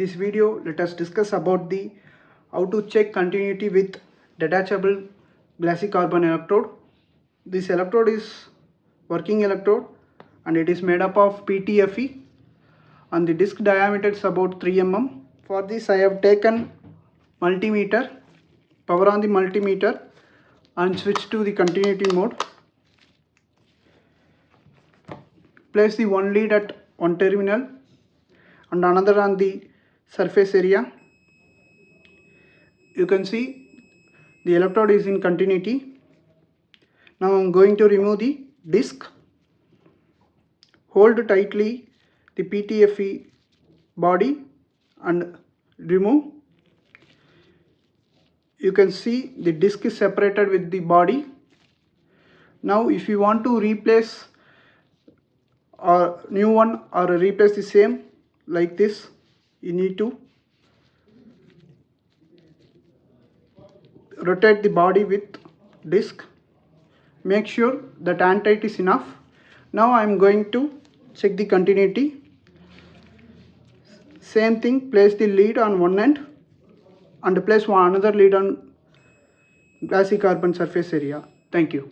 this video, let us discuss about the how to check continuity with detachable glassy carbon electrode. This electrode is working electrode and it is made up of PTFE and the disc diameter is about 3 mm. For this I have taken multimeter, power on the multimeter and switch to the continuity mode. Place the one lead at one terminal and another on the surface area. You can see the electrode is in continuity. Now I am going to remove the disc. Hold tightly the PTFE body and remove. You can see the disc is separated with the body. Now if you want to replace a new one or replace the same like this, you need to rotate the body with disc. Make sure that hand tight is enough. Now I am going to check the continuity. Same thing, place the lead on one end and place another lead on glassy carbon surface area. Thank you.